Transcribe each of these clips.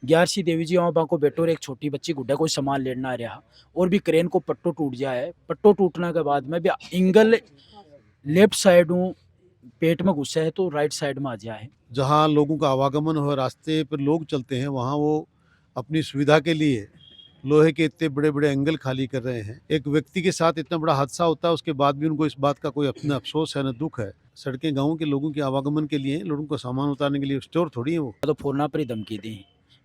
ग्यारसी देवी जी वहाँ बाको बैठो और एक छोटी बच्ची गुड्डा कोई सामान लेना आ रहा और भी क्रेन को पट्टो टूट जाए। पट्टो टूटने के बाद में भी इंगल लेफ्ट साइड हूँ पेट में घुसा है तो राइट साइड में आ जाए। जहाँ लोगों का आवागमन हो, रास्ते पर लोग चलते हैं, वहाँ वो अपनी सुविधा के लिए लोहे के इतने बड़े बड़े एंगल खाली कर रहे हैं। एक व्यक्ति के साथ इतना बड़ा हादसा होता है, उसके बाद भी उनको इस बात का कोई अपना अफसोस है न दुख है। सड़कें गाँव के लोगों के आवागमन के लिए, लोगों को सामान उतारने के लिए स्टोर थोड़ी है वो। तो फोरना पर ही धमकी दी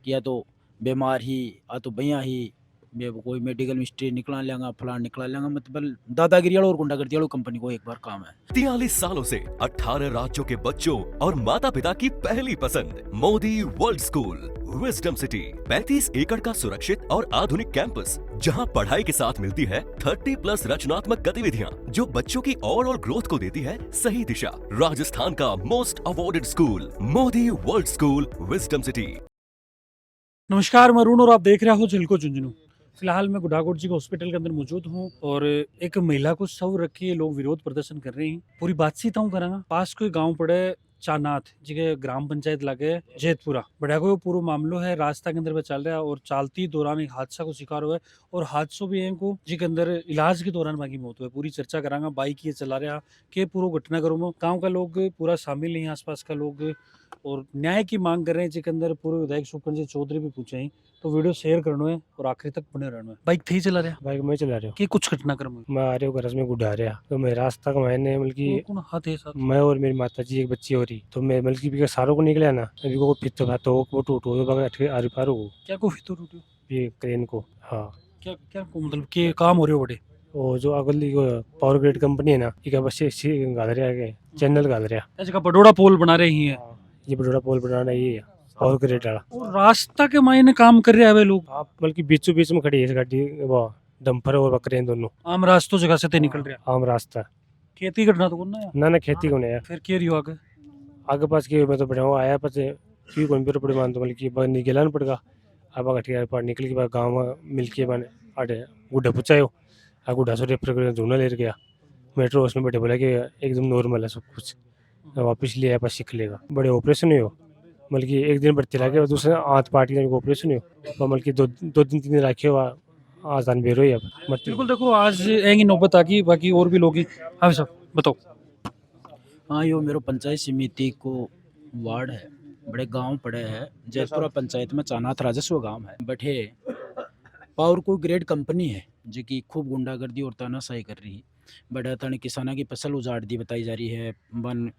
कि या तो बीमार ही या तो भैया ही कोई मेडिकल मिस्ट्री निकला लेंगा फलान निकला लेंगा, मतलब दादागिरी और गुंडागर्दी वालों कंपनी को एक बार काम है। 43 सालों से 18 राज्यों के बच्चों और माता पिता की पहली पसंद Modi world school wisdom city 35 एकड़ का सुरक्षित और आधुनिक कैंपस, जहां पढ़ाई के साथ मिलती है 30+ रचनात्मक गतिविधियां जो बच्चों की ओवरऑल ग्रोथ को देती है सही दिशा। राजस्थान का most awarded school Modi world school wisdom city. नमस्कार, मैं अरुण और आप देख रहे हो झलको झुंझुनू। फिलहाल मैं गुडागोट जी के हॉस्पिटल के अंदर मौजूद हूँ और एक महिला को सव रखी लोग विरोध प्रदर्शन कर रहे हैं। पूरी बातचीत हूँ करांगा। पास कोई गांव पड़े चानाथ जी के ग्राम पंचायत लगे जेतपुरा बढ़िया को पूरा मामलो है रास्ता के अंदर पे चल रहा है और चालती दौरान एक हादसा को शिकार हुआ है और हादसों भी हैं को जी के अंदर इलाज के दौरान बाकी मौत हुई। पूरी चर्चा करांगा बाइक ये चला रहा के पूरा घटना करो में गाँव का लोग पूरा शामिल नहीं, आसपास का लोग और न्याय की मांग कर रहे हैं। जिसके अंदर पूर्व विधायक सुकन जी चौधरी भी पूछे हैं, तो वीडियो शेयर करना है और आखिरी तक बने रहना है। बाइक थे चला रहा बाइक में चला रहे हो कि कुछ घटनाक्रम है मैं आ रहे हो घर में गुड्डा रहा तो मैं रास्ता का मैंने बल्कि कौन हाथ है साथ मैं और मेरी माता जी एक बच्ची हो रही तो मैं बल्कि भी सारों को निकला ना अभी को फिर तो वो टूटो तो बगैर अटके आर पार हो क्या को फिर तो टूटो ये क्रेन को। हाँ क्या क्या को मतलब के काम हो रहे हो बड़े वो जो अगली पावर ग्रिड कंपनी है ना ये बस गाल रहा है चैनल गाल रहा ऐसे का बड़ोड़ा पोल बना रहे ही है। ये बड़ा पोल बनाना ये पावर ग्रिड वाला और रास्ता के मायने काम कर रहे हैं लोग। आप बल्कि बीचों बीच में खड़ी है इस गाड़ी वो डंपर और बकरे दोनों आम रास्तों जगह से ते निकल रहे हैं। आम रास्ता खेती करना तो कौन है ना खेती को नहीं फिर के रियो आगे आगे पास की मैं तो बढ़िया आया पास क्यों कौन भी पड़े मान तो मतलब कि निकला ना पड़ेगा अब अगर पार निकल के बाद गाँव में मिल के मैंने आटे गुड्डा पुचायो आ गुड्डा सो रेफर झूना ले गया मेट्रो उसमें बैठे बोला कि एकदम नॉर्मल है सब कुछ वापस ले आया पास सीख लेगा बड़े ऑपरेशन हो मतलब कि एक दिन बढ़ते लगे दूसरे हाथ पार्टी का ऑपरेशन हो मतलब कि दो दिन 3 दिन रखे हुआ आसान बेरो ही अब बिल्कुल। देखो आज आएंगी नौबत आ गई, बाकी और भी लोग ही। हाँ साहब बताओ। हाँ यो मेरो पंचायत समिति को वार्ड है, बड़े गांव पड़े हैं जयपुरा पंचायत में चानाथ राजस्व गांव है। बैठे पावर को ग्रेड कंपनी है जो कि खूब गुंडागर्दी और तानाशाही कर रही है। बड़ा तने किसाना की फसल उजाड़ दी बताई जा रही है, वन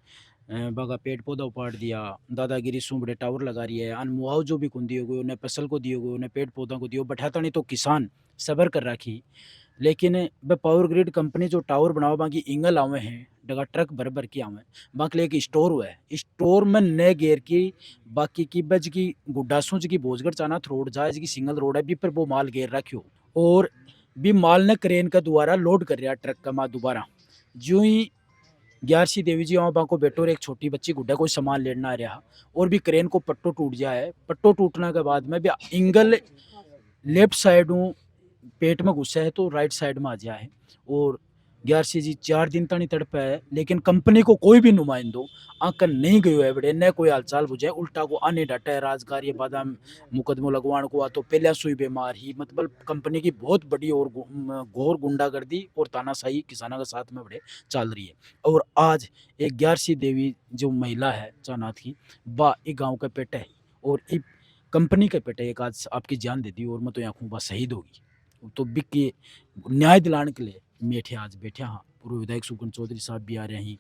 बागा पेड़ पौधा उपाड़ दिया, दादागिरी सू बड़े टावर लगा रही है, अन मुआवजो भी कुन दिए गए उन्हें फसल को दिए गए उन्हें पेड़ पौधा को दियो बैठा तनी तो किसान सबर कर रखी। लेकिन वे पावर ग्रिड कंपनी जो टावर बनाओ बाकी इंगल आवे हैं डगा ट्रक भर भर के आवे बाकी एक स्टोर हुआ है, स्टोर में नए गेर की बाकी की बज की गुड्डा सूझ की भोजगढ़ चानाथ रोड जाए की सिंगल रोड है भी पर वो माल गेर रखियो और भी माल ने क्रेन का द्वारा लोड कर रहा ट्रक का माँ दोबारा जो ही ग्यारसी देवी जी वहाँ बाको बैठो और एक छोटी बच्ची गुड्डा कोई सामान लेना आ रहा और भी क्रेन को पट्टो टूट जाए। पट्टो टूटने के बाद में भी इंगल लेफ्ट साइड हूँ पेट में घुसा है तो राइट साइड में आ जाए और ग्यारसी जी 4 दिन तक नहीं तड़पा है। लेकिन कंपनी को कोई भी नुमाइंदो आकर नहीं गयो है बड़े न कोई हालचाल बुझे उल्टा को आने डटा है राजकार्य बादाम मुकदमो लगवान को तो पहले सुई बीमार ही मतलब कंपनी की बहुत बड़ी और घोर गुंडागर्दी और तानाशाही किसानों के साथ में बड़े चल रही है। और आज एक ग्यारसी देवी जो महिला है चानाथ की बा एक गाँव का पेट है और एक कंपनी का पेट है एक आज आपकी जान दे दी और मैं तो आँखों बा शहीद होगी। तो बिक के न्याय दिलाने के लिए मेठे आज बैठे हाँ पूर्व विधायक सुकन चौधरी साहब भी आ रहे हैं,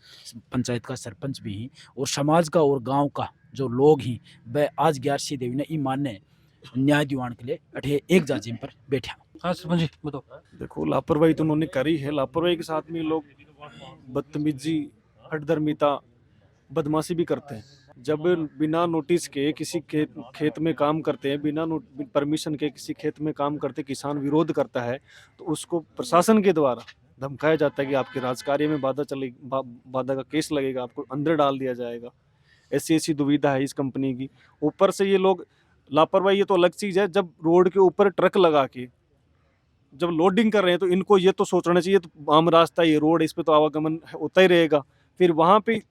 पंचायत का सरपंच भी हैं और समाज का और गांव का जो लोग हैं वह आज ग्यारसी देवी ने ईमान्य न्याय दिवान के लिए अठे एक जाजिम पर बैठे। हाँ सरपंच जी बताओ। देखो लापरवाही तो उन्होंने करी है, लापरवाही के साथ में लोग बदतमीजी हठधर्मिता बदमाशी भी करते हैं। जब बिना नोटिस के किसी खेत में काम करते हैं, बिना परमिशन के किसी खेत में काम करते किसान विरोध करता है तो उसको प्रशासन के द्वारा धमकाया जाता है कि आपके राजकार्य में बाधा का केस लगेगा, आपको अंदर डाल दिया जाएगा। ऐसी दुविधा है इस कंपनी की। ऊपर से ये लोग लापरवाही ये तो अलग चीज़ है, जब रोड के ऊपर ट्रक लगा के जब लोडिंग कर रहे हैं तो इनको ये तो सोचना चाहिए तो आम रास्ता ये रोड इस पे तो आवागमन होता ही रहेगा। फिर वहाँ पे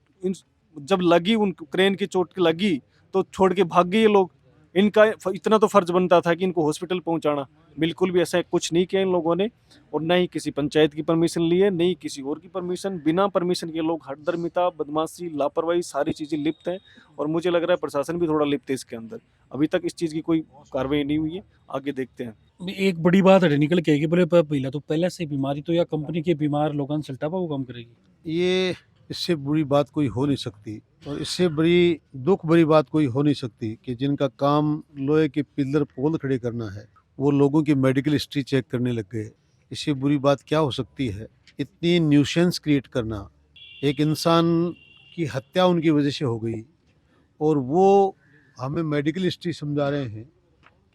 जब लगी उन क्रेन की चोट लगी तो छोड़ के भाग गए ये लोग। इनका इतना तो फर्ज बनता था कि इनको हॉस्पिटल पहुंचाना, बिल्कुल भी ऐसा कुछ नहीं किया इन लोगों ने। और न ही किसी पंचायत की परमिशन ली है, नहीं किसी और की परमिशन, बिना परमिशन के लोग हठधर्मिता, बदमाशी, लापरवाही सारी चीज़ें लिप्त हैं। और मुझे लग रहा है प्रशासन भी थोड़ा लिप्त है इसके अंदर। अभी तक इस चीज़ की कोई कार्रवाई नहीं हुई है, आगे देखते हैं। एक बड़ी बात है निकल के आएगी बोले पहला तो पहले से बीमारी तो या कंपनी के बीमार लोगों से सल्टा वो काम करेगी। ये इससे बुरी बात कोई हो नहीं सकती, और इससे बड़ी दुख भरी बात कोई हो नहीं सकती कि जिनका काम लोहे के पिलर पोल खड़े करना है वो लोगों की मेडिकल हिस्ट्री चेक करने लग गए। इससे बुरी बात क्या हो सकती है? इतनी न्यूसेंस क्रिएट करना, एक इंसान की हत्या उनकी वजह से हो गई और वो हमें मेडिकल हिस्ट्री समझा रहे हैं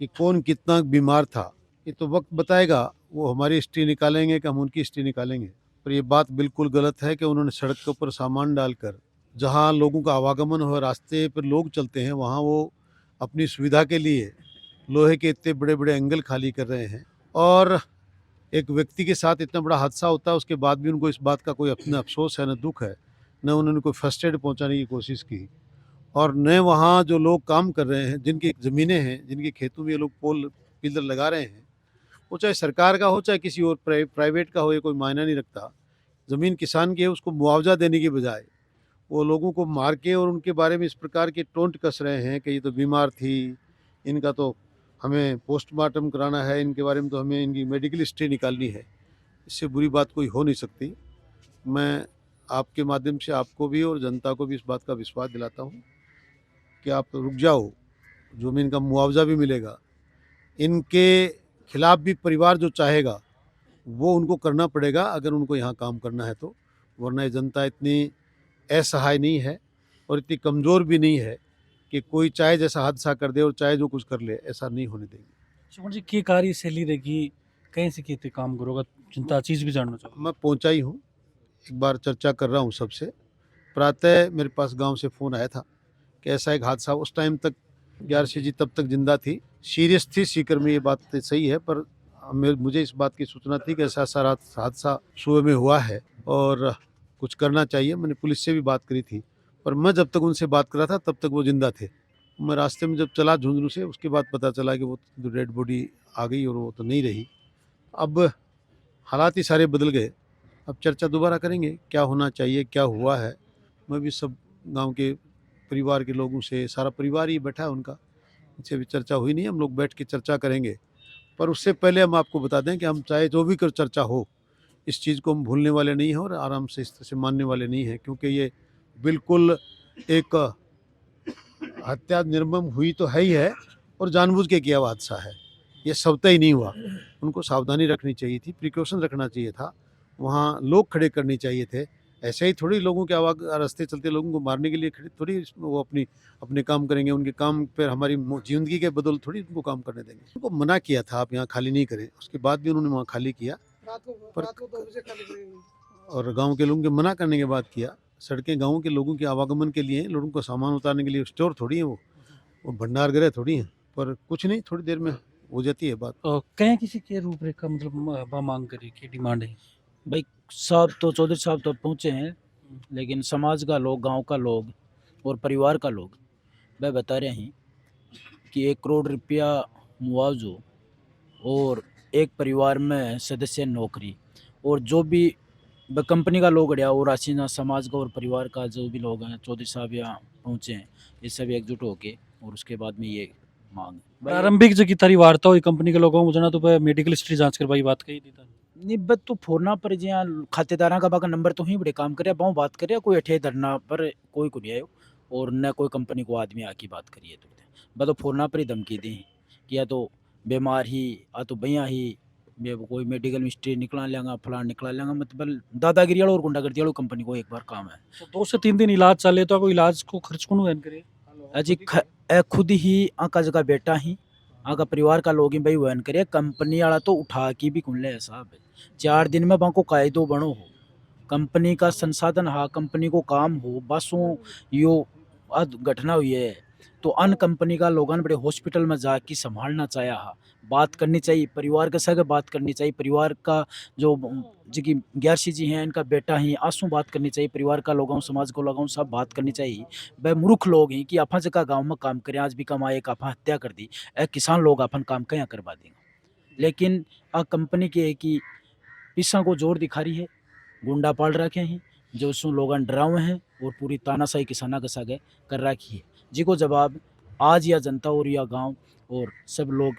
कि कौन कितना बीमार था। ये तो वक्त बताएगा, वो हमारी हिस्ट्री निकालेंगे कि हम उनकी हिस्ट्री निकालेंगे। पर ये बात बिल्कुल गलत है कि उन्होंने सड़क के ऊपर सामान डालकर, जहाँ लोगों का आवागमन हो, रास्ते पर लोग चलते हैं, वहाँ वो अपनी सुविधा के लिए लोहे के इतने बड़े बड़े एंगल खाली कर रहे हैं। और एक व्यक्ति के साथ इतना बड़ा हादसा होता है, उसके बाद भी उनको इस बात का कोई अपना अफसोस है, न दुख है, न उन्होंने कोई फर्स्ट एड पहुँचाने की कोशिश की। और न वहाँ जो लोग काम कर रहे हैं, जिनकी ज़मीनें हैं, जिनके खेतों में ये लोग पोल पिलर लगा रहे हैं, वो चाहे सरकार का हो चाहे किसी और प्राइवेट का हो, ये कोई मायना नहीं रखता। ज़मीन किसान की है, उसको मुआवजा देने की बजाय वो लोगों को मार के और उनके बारे में इस प्रकार के टोंट कस रहे हैं कि ये तो बीमार थी, इनका तो हमें पोस्टमार्टम कराना है, इनके बारे में तो हमें इनकी मेडिकल हिस्ट्री निकालनी है। इससे बुरी बात कोई हो नहीं सकती। मैं आपके माध्यम से आपको भी और जनता को भी इस बात का विश्वास दिलाता हूँ कि आप रुक जाओ, ज़मीन का मुआवजा भी मिलेगा। इनके खिलाफ भी परिवार जो चाहेगा वो उनको करना पड़ेगा, अगर उनको यहाँ काम करना है तो। वरना ये जनता इतनी असहाय नहीं है और इतनी कमज़ोर भी नहीं है कि कोई चाहे जैसा हादसा कर दे और चाहे जो कुछ कर ले, ऐसा नहीं होने देंगे। सुमन जी की कार्यशैली रहेगी कहीं से कितने काम करोगा जनता चीज़ भी जानना चाहूँ। मैं पहुँचा ही हूँ, एक बार चर्चा कर रहा हूँ सबसे। प्रातः मेरे पास गांव से फ़ोन आया था कि ऐसा एक हादसा, उस टाइम तक ग्यारसी जी तब तक जिंदा थी, सीरियस थी सीकर में, ये बात तो सही है, पर मुझे इस बात की सूचना थी कि ऐसा सारा हादसा सुबह में हुआ है और कुछ करना चाहिए। मैंने पुलिस से भी बात करी थी, पर मैं जब तक उनसे बात कर रहा था तब तक वो जिंदा थे। मैं रास्ते में जब चला झुंझुनू से, उसके बाद पता चला कि वो डेड बॉडी आ गई और वो तो नहीं रही। अब हालात ही सारे बदल गए। अब चर्चा दोबारा करेंगे, क्या होना चाहिए, क्या हुआ है। मैं भी सब गांव के परिवार के लोगों से, सारा परिवार ही बैठा है उनका, इनसे भी चर्चा हुई नहीं, हम लोग बैठ के चर्चा करेंगे। पर उससे पहले हम आपको बता दें कि हम चाहे जो भी कर चर्चा हो, इस चीज़ को हम भूलने वाले नहीं हैं और आराम से इस तरह से मानने वाले नहीं हैं, क्योंकि ये बिल्कुल एक हत्या निर्मम हुई तो है ही है और जानबूझ के किया हुआ हादसा है। ये सबता ही नहीं हुआ। उनको सावधानी रखनी चाहिए थी, प्रिकॉशन रखना चाहिए था, वहाँ लोग खड़े करने चाहिए थे। ऐसे ही थोड़ी लोगों के रास्ते चलते लोगों को मारने के लिए खड़े थोड़ी वो अपने काम करेंगे। उनके काम पर हमारी जिंदगी के बदौलत थोड़ी उनको काम करने देंगे। उनको मना किया था आप यहाँ खाली नहीं करें, उसके बाद भी उन्होंने वहाँ खाली किया और गाँव के लोगों के मना करने के बाद किया। सड़कें गाँव के लोगों के आवागमन के लिए, लोगों को सामान उतारने के लिए स्टोर थोड़ी है, वो भंडार गृह थोड़ी है। पर कुछ नहीं, थोड़ी देर में हो जाती है बात। कहीं किसी के रूपरेखा मतलब मांग करी की डिमांड है भाई साहब तो चौधरी साहब तो पहुँचे हैं, लेकिन समाज का लोग, गांव का लोग और परिवार का लोग वह बता रहे हैं कि 1 करोड़ रुपया मुआवजो और एक परिवार में सदस्य नौकरी, और जो भी कंपनी का लोग अड़िया और राशि समाज का और परिवार का जो भी लोग हैं, चौधरी साहब यहाँ पहुँचे हैं, ये सभी एकजुट होके और उसके बाद में ये मांग भाई प्रारंभिक जो की तारी वार्ता हुई कंपनी के लोगों को जना तो मेडिकल हिस्ट्री जांच करवाई बात कही थी निब्बत तो फोरना पर जिया खातेदारा का बाका नंबर तो ही बड़े काम करे बहु बात करे, कोई अठे धरना पर कोई को नहीं आयो और न कोई कंपनी को आदमी आकी बात करिए तो बस तो फोरना पर ही धमकी दी कि या तो बीमार ही आ तो भैया ही कोई मेडिकल मिस्ट्री निकला लेंगा, फलान निकला लेंगा, मतलब दादागिरी वालों और गुंडागर्दी वालों कंपनी को एक बार काम है। तो 2 से 3 दिन इलाज चले तो कोई इलाज को खर्च कौन वहन करे? अजी खुद ही आका जगह बेटा ही आका परिवार का लोग ही भाई वहन करे, कंपनी वाला तो उठा की भी कुन ले साहब। 4 दिन में बाको कायदो बनो हो, कंपनी का संसाधन हा, कंपनी को काम हो, बसों यो घटना हुई है तो अन्य कंपनी का लोगन बड़े हॉस्पिटल में जाके संभालना चाहिए, बात करनी चाहिए, परिवार के संग बात करनी चाहिए, परिवार का जो जी ग्यारसी जी हैं इनका बेटा ही आंसू बात करनी चाहिए, परिवार का लोगों समाज को लोगों सब बात करनी चाहिए। वह मूर्ख लोग हैं कि आपा जगह गाँव में काम करें, आज भी कमाए एक आपा हत्या कर दी, किसान लोग अपन काम क्या करवा देंगे। लेकिन आ कंपनी के है कि पिसा को जोर दिखा रही है, गुंडा पाल रखे हैं जो उसमें लोग डरावे हैं और पूरी तानाशाही किसाना के सागे कर रखी है, जिको जवाब आज या जनता और या गांव और सब लोग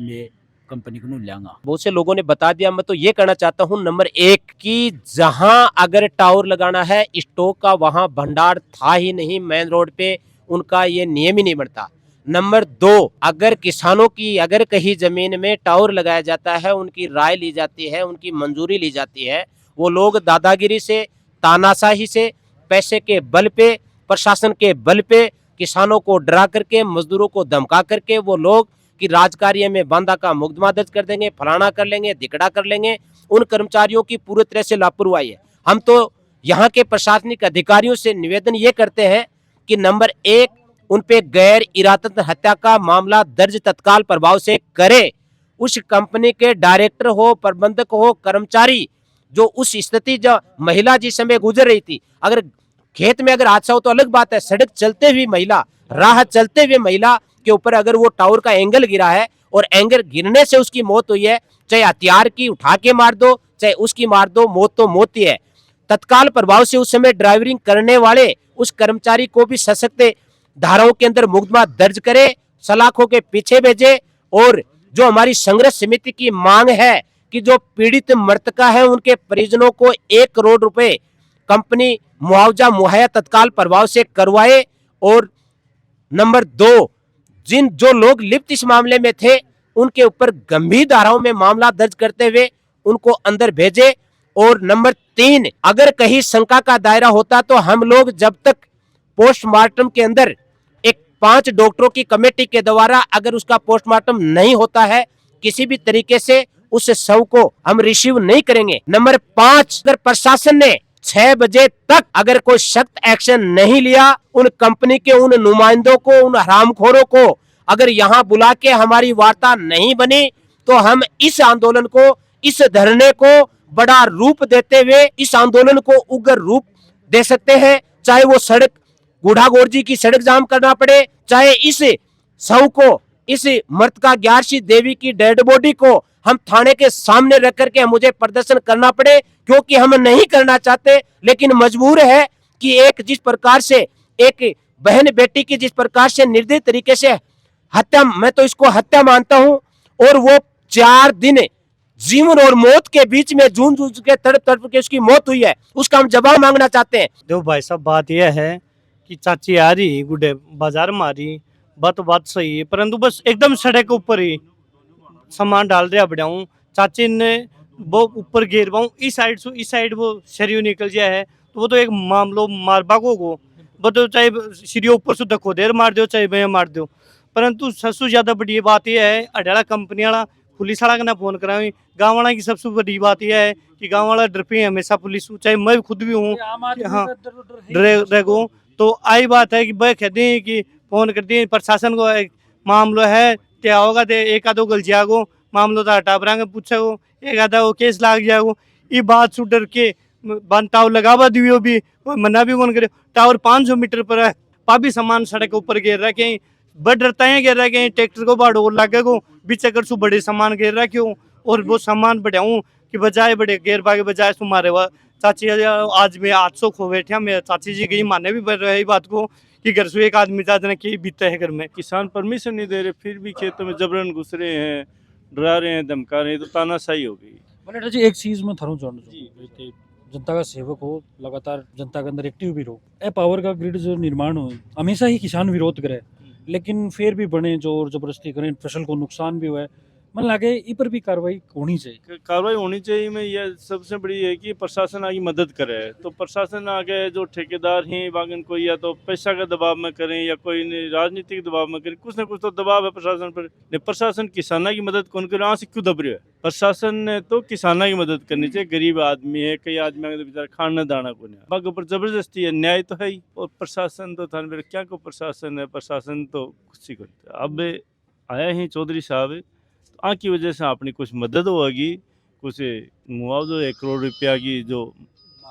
में कंपनी को नहीं लेंगा। बहुत से लोगों ने बता दिया। मैं तो ये कहना चाहता हूं, नंबर 1 कि जहां अगर टावर लगाना है स्टॉक का, वहां भंडार था ही नहीं, मेन रोड पे उनका ये नियम ही नहीं बनता। नंबर 2, अगर किसानों की अगर कहीं जमीन में टावर लगाया जाता है, उनकी राय ली जाती है, उनकी मंजूरी ली जाती है, वो लोग दादागिरी से, तानाशाही से, पैसे के बल पे, प्रशासन के बल पे किसानों को डरा करके, मजदूरों को धमका करके वो लोग कि राजकार्य में बांधा का मुकदमा दर्ज कर देंगे, फलाना कर लेंगे, धिकड़ा कर लेंगे। उन कर्मचारियों की पूरी तरह से लापरवाही है। हम तो यहाँ के प्रशासनिक अधिकारियों से निवेदन ये करते हैं कि नंबर 1 उन पे गैर इरादतन हत्या का मामला दर्ज तत्काल प्रभाव से करे। उस कंपनी के डायरेक्टर हो, प्रबंधक हो, कर्मचारी जो उस स्थिति जो महिला जिस समय गुजर रही थी, अगर खेत में अगर हादसा हो तो अलग बात है, सड़क चलते हुए महिला, राह चलते हुए महिला के ऊपर अगर वो टावर का एंगल गिरा है और एंगल गिरने से उसकी मौत हुई है, चाहे हथियार की उठा के मार दो, चाहे उसकी मार दो, मौत तो मौत ही है। तत्काल प्रभाव से उस समय ड्राइविंग करने वाले उस कर्मचारी को भी सशक्त धाराओं के अंदर मुकदमा दर्ज करे, सलाखों के पीछे भेजे। और जो हमारी संघर्ष समिति की मांग है कि जो पीड़ित मृतका है उनके परिजनों को 1 करोड़ रुपए कंपनी मुआवजा मुहैया तत्काल प्रभाव से करवाए। और नंबर 2, जो लोग लिप्त इस मामले में थे उनके ऊपर गंभीर धाराओं में मामला दर्ज करते हुए उनको अंदर भेजे। और नंबर 3, अगर कहीं शंका का दायरा होता तो हम लोग जब तक पोस्टमार्टम के अंदर एक 5 डॉक्टरों की कमेटी के द्वारा अगर उसका पोस्टमार्टम नहीं होता है, किसी भी तरीके से उस शव को हम रिसीव नहीं करेंगे। नंबर 5, अगर प्रशासन ने 6 बजे तक अगर कोई सख्त एक्शन नहीं लिया, उन कंपनी के उन नुमाइंदों को, उन हरामखोरों को अगर यहाँ बुला के हमारी वार्ता नहीं बनी, तो हम इस आंदोलन को, इस धरने को बड़ा रूप देते हुए इस आंदोलन को उग्र रूप दे सकते हैं। चाहे वो सड़क गुढ़ागोरजी की सड़क जाम करना पड़े, चाहे इस शव को, इस मृतका ग्यारसी देवी की डेड बॉडी को हम थाने के सामने रख करके मुझे प्रदर्शन करना पड़े, क्योंकि हम नहीं करना चाहते लेकिन मजबूर है कि एक जिस प्रकार से एक बहन बेटी की जिस प्रकार से निर्दयी तरीके से हत्या, मैं तो इसको हत्या मानता हूं, और वो 4 दिन जीवन और मौत के बीच में जूझ के तड़प तड़प के उसकी मौत हुई है, उसका हम जवाब मांगना चाहते हैं। देखो भाई साहब, बात यह है कि चाची आ रही गुड्डे बाजार में आ रही, बात सही है, परंतु बस एकदम सड़क के ऊपर ही सामान डाल दिया बढ़ाऊं, चाची ने वो ऊपर गिर पाऊँ, इस साइड वो शरीर निकल जाए है, तो वो तो एक मामलो मारबा को वो तो चाहे शरीर ऊपर से धक्को देर मार दो, चाहे मैं मार दो। परंतु सबसे ज्यादा बड़ी बात यह है, अडाला कंपनी वाला पुलिस वाला का फोन करा, गाँव वाला की सबसे बड़ी बात यह है कि गाँव वाला डर पे हमेशा पुलिस, चाहे मैं खुद भी हूँ, हाँ डरे। तो आई बात है कि वह कहते हैं कि फोन करती है प्रशासन को, मामला है क्या होगा, दे एक आधो गल जाएगो, मामलो तो हटा बरांगे पूछेगो, एक आधा वो केस लाग जाएगो। ये बात से डर के टावर लगावा दियो भी मना भी कौन करे। टावर 500 मीटर पर है, पापी सामान सड़क के ऊपर गिर रखे, बड़ डरता है गिर रखे, ट्रैक्टर को बाढ़ और लागे को बीच अगर सु बड़े सामान गिर रखे हो, और वो सामान बढ़ाऊँ कि बजाय बड़े गिर पागे बजाय तुम्हारे वह चाची आज मैं 800 खो बैठा, मैं चाची जी की माने भी बढ़ रही बात को कि घर से एक आदमी ज्यादा की बीतता है घर में। किसान परमिशन नहीं दे रहे, फिर भी खेतों में जबरन घुस रहे हैं, डरा रहे हैं, धमका रहे हैं, तो तानाशाही हो गई। बलेटा जी, एक चीज मैं थारू जानना चाहूँ, जनता का सेवक हो, लगातार जनता के अंदर एक्टिव भी रहो, ए पावर का ग्रिड जो निर्माण हो हमेशा ही किसान विरोध करे, लेकिन फिर भी बने जोर जबरदस्ती करें, फसल को नुकसान भी हुआ है, मन लगे इ पर भी कार्रवाई होनी चाहिए। कार्रवाई होनी चाहिए में यह सबसे बड़ी है कि प्रशासन आगे मदद करे। तो प्रशासन आगे जो ठेकेदार हैं वागन कोई या तो पैसा का दबाव में करें या कोई राजनीतिक दबाव में करें, कुछ ना कुछ तो दबाव है प्रशासन पर। प्रशासन किसाना की मदद कौन करे, से क्यों दब रहे है? प्रशासन ने तो किसाना की मदद करनी चाहिए। गरीब आदमी है, कई आदमी तो बेचारा खाना दाना को नहीं, बाकी ऊपर जबरदस्ती है, न्याय तो है ही। और प्रशासन तो था क्या को प्रशासन है, प्रशासन तो कुछ ही करता है। अब आया ही चौधरी साहब की वजह से अपनी कुछ मदद होगी, कुछ मुआवजा 1 करोड़ रुपया की जो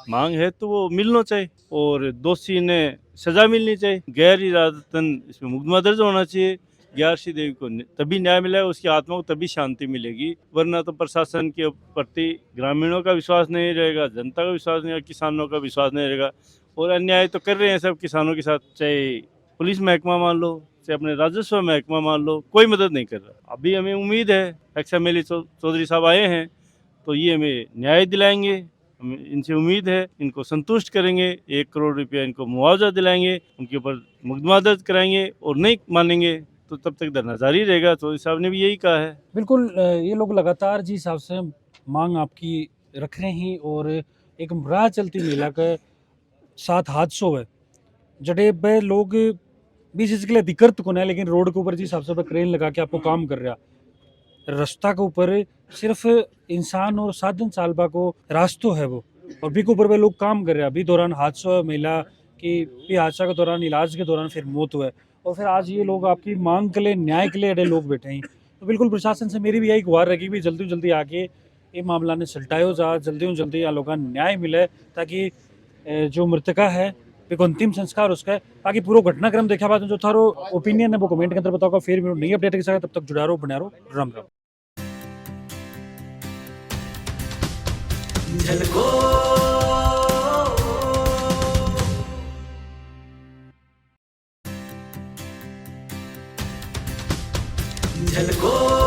मांग है तो वो मिलना चाहिए और दोषी ने सजा मिलनी चाहिए। गैर इरादतन इसमें मुकदमा दर्ज होना चाहिए। ग्यारसी देवी को तभी न्याय मिलेगा, उसकी आत्मा को तभी शांति मिलेगी, वरना तो प्रशासन के प्रति ग्रामीणों का विश्वास नहीं रहेगा, जनता का विश्वास नहीं रहेगा, किसानों का विश्वास नहीं रहेगा। और अन्याय तो कर रहे हैं सब किसानों के साथ, चाहे पुलिस महकमा मान लो, चाहे अपने राजस्व महकमा मान लो, कोई मदद नहीं कर रहा। अभी हमें उम्मीद है XMLA चौधरी साहब आए हैं तो ये हमें न्याय दिलाएंगे, हमें इनसे उम्मीद है, इनको संतुष्ट करेंगे, 1 करोड़ रुपया इनको मुआवजा दिलाएंगे, उनके ऊपर मुकदमा दर्ज कराएंगे और नहीं मानेंगे तो तब तक धरना जारी रहेगा। चौधरी साहब ने भी यही कहा है। बिल्कुल ये लोग लगातार जिस हिसाब से मांग आपकी रख रहे हैं और एक राह चलती महिला के साथ हादसों है जड़े पे लोग भी जिसके लिए दिक्कत को ना है, लेकिन रोड के ऊपर जिस हिसाब से क्रेन लगा के आपको काम कर रहा, रास्ता के ऊपर सिर्फ इंसान और साधन चालबा को रास्तों है वो, और भी के ऊपर वे लोग काम कर रहे हैं। अभी दौरान हादसा महिला की भी हादसा के दौरान इलाज के दौरान फिर मौत हुआ है और फिर आज ये लोग आपकी मांग के लिए न्याय के लिए अड़े लोग बैठे हैं। तो बिल्कुल प्रशासन से मेरी भी यही गुहार रहेगी भी जल्दी जल्दी आके ये मामला ने सलटायो जा, जल्दी आ लोगों न्याय मिले ताकि जो मृतका है एक अंतिम संस्कार उसका है। बाकी पूरा घटनाक्रम देखा बाद जो थारो ओपिनियन है वो कमेंट के अंदर बताओगा। फिर मेरे नई अपडेट के साथ तब तक जुड़ा रहो, बना रहो। राम राम। झलको